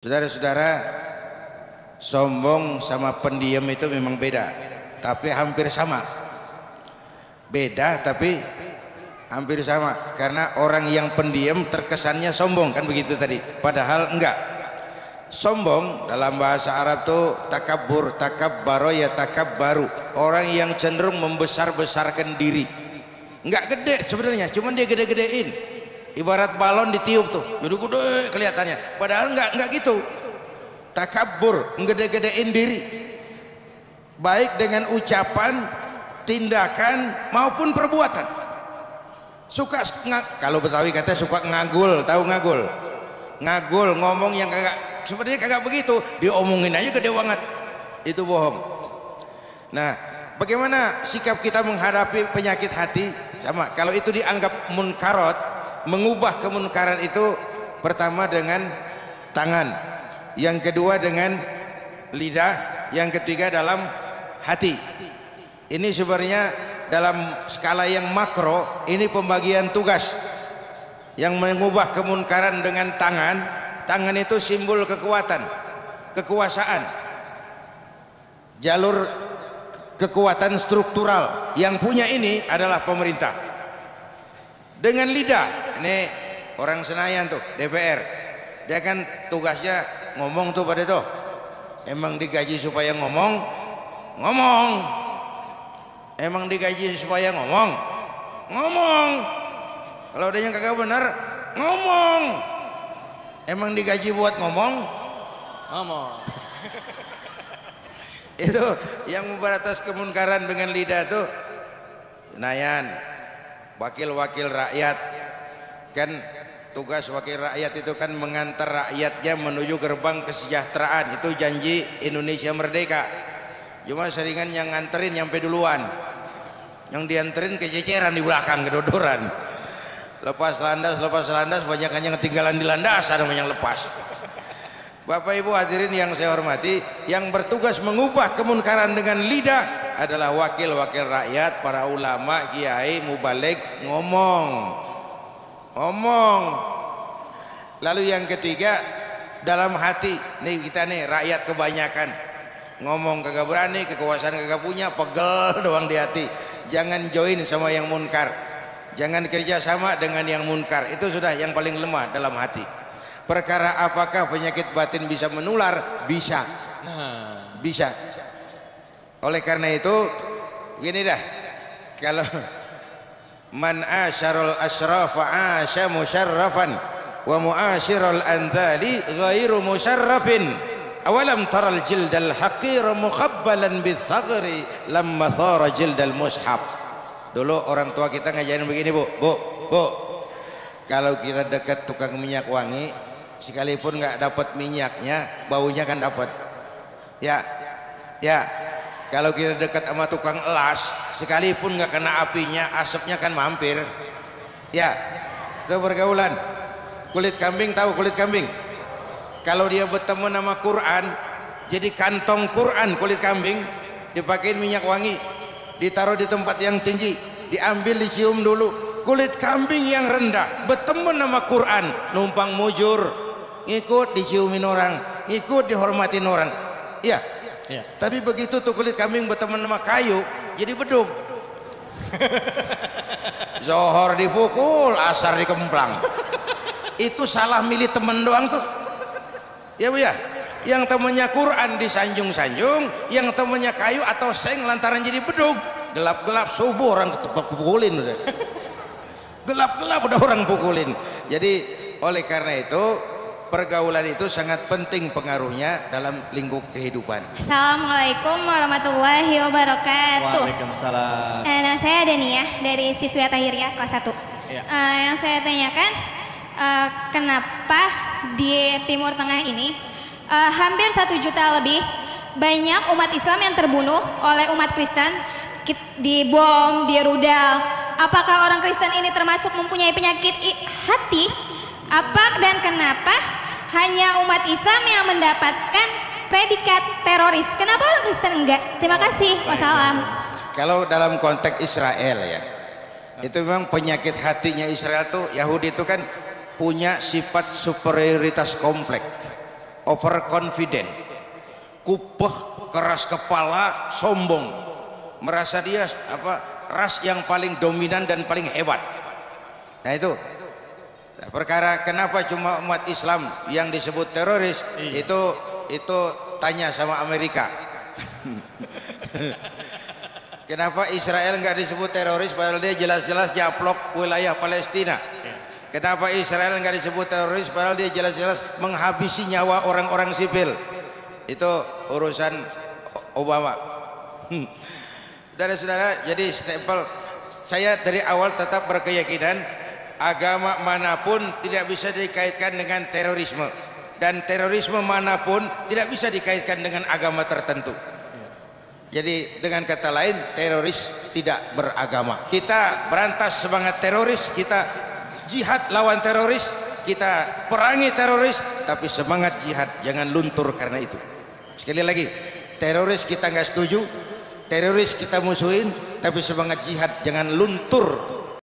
Saudara-saudara, sombong sama pendiam itu memang beda, tapi hampir sama. Beda tapi hampir sama, karena orang yang pendiam terkesannya sombong, kan begitu tadi, padahal enggak. Sombong dalam bahasa Arab tuh takabbur, takabbaro ya takabbaru, orang yang cenderung membesar-besarkan diri. Enggak gede sebenarnya, cuman dia gede-gedein. Ibarat balon ditiup tuh, gede-gede kelihatannya, padahal enggak gitu. Takabbur, gede-gedein diri, baik dengan ucapan, tindakan maupun perbuatan. Suka kalau Betawi kata suka ngagul, tahu ngagul? Ngagul, ngomong yang kagak, sebenarnya kagak begitu, diomongin aja gede banget, itu bohong. Nah, bagaimana sikap kita menghadapi penyakit hati? Sama, kalau itu dianggap munkarot, mengubah kemunkaran itu pertama dengan tangan, yang kedua dengan lidah, yang ketiga dalam hati. Ini sebenarnya dalam skala yang makro, ini pembagian tugas. Yang mengubah kemunkaran dengan tangan, tangan itu simbol kekuatan, kekuasaan, jalur kekuatan struktural. Yang punya ini adalah pemerintah. Dengan lidah, ini orang Senayan tuh, DPR, dia kan tugasnya ngomong tuh pada tuh, emang digaji supaya ngomong, emang digaji supaya ngomong. Kalau ada yang kagak benar, ngomong. Emang digaji buat ngomong. Itu yang memberatas kemunkaran dengan lidah tuh Senayan. Wakil-wakil rakyat, kan tugas wakil rakyat itu kan mengantar rakyatnya menuju gerbang kesejahteraan. Itu janji Indonesia Merdeka. Cuma seringan yang nganterin nyampe duluan, yang dianterin kececeran di belakang, kedodoran. Lepas landas banyak yang ketinggalan di landasan sama yang lepas. Bapak Ibu hadirin yang saya hormati, yang bertugas mengubah kemunkaran dengan lidah adalah wakil-wakil rakyat, para ulama, kiai, mubalik, ngomong. Lalu yang ketiga dalam hati. Nih kita nih rakyat kebanyakan ngomong kagak berani, kekuasaan kagak punya, pegel doang di hati. Jangan join sama yang munkar, jangan kerja sama dengan yang munkar. Itu sudah yang paling lemah dalam hati. Perkara apakah penyakit batin bisa menular? Bisa. Bisa. Oleh karena itu gini dah, kalau man asyarul asrafa asya musyarrafan wa muasyirul anzali ghairu musyarrafin. Awalam taral jildal haqir muqabbalan bithagri lamma thara jildal mushab. Dulu orang tua kita ngajarin begini, Bu, kalau kita dekat tukang minyak wangi, sekalipun nggak dapat minyaknya, baunya kan dapat. Ya. Kalau kita dekat sama tukang elas, sekalipun nggak kena apinya, asapnya kan mampir. Ya, itu pergaulan. Kulit kambing, tahu kulit kambing? Kalau dia bertemu nama Quran, jadi kantong Quran kulit kambing, dipakein minyak wangi, ditaruh di tempat yang tinggi, diambil dicium dulu. Kulit kambing yang rendah bertemu nama Quran, numpang mujur, ngikut diciumin orang, ngikut dihormatin orang. Ya. Tapi begitu tuh kulit kambing berteman sama kayu, jadi bedug. Zohor dipukul, asar dikemplang. Itu salah milih temen doang tuh. Ya Bu ya. Yang temennya Quran disanjung-sanjung, yang temennya kayu atau seng lantaran jadi bedug. Gelap-gelap subuh orang pukulin udah. Gelap-gelap udah orang pukulin. Jadi oleh karena itu pergaulan itu sangat penting pengaruhnya dalam lingkup kehidupan. Assalamualaikum warahmatullahi wabarakatuh. Waalaikumsalam. Nama saya Dania dari siswi Tahiriah kelas 1. Ya. Yang saya tanyakan, kenapa di Timur Tengah ini hampir 1 juta lebih banyak umat Islam yang terbunuh oleh umat Kristen, dibom, dirudal. Apakah orang Kristen ini termasuk mempunyai penyakit hati? Apa dan kenapa hanya umat Islam yang mendapatkan predikat teroris? Kenapa orang Kristen enggak? Terima kasih. Wassalam. Kalau dalam konteks Israel ya, itu memang penyakit hatinya Israel tuh, Yahudi itu kan punya sifat superioritas kompleks. overconfident, kupeh, keras kepala, sombong, merasa dia ras yang paling dominan dan paling hebat. Nah itu perkara kenapa cuma umat Islam yang disebut teroris. Itu tanya sama Amerika. Kenapa Israel nggak disebut teroris padahal dia jelas-jelas japlok wilayah Palestina? Kenapa Israel nggak disebut teroris padahal dia jelas-jelas menghabisi nyawa orang-orang sipil? Itu urusan Obama. Saudara-saudara, jadi stempel saya dari awal tetap berkeyakinan agama manapun tidak bisa dikaitkan dengan terorisme, dan terorisme manapun tidak bisa dikaitkan dengan agama tertentu. Jadi dengan kata lain, teroris tidak beragama. Kita berantas semangat teroris, kita jihad lawan teroris, kita perangi teroris, tapi semangat jihad jangan luntur karena itu. Sekali lagi, teroris kita nggak setuju, teroris kita musuhin, tapi semangat jihad jangan luntur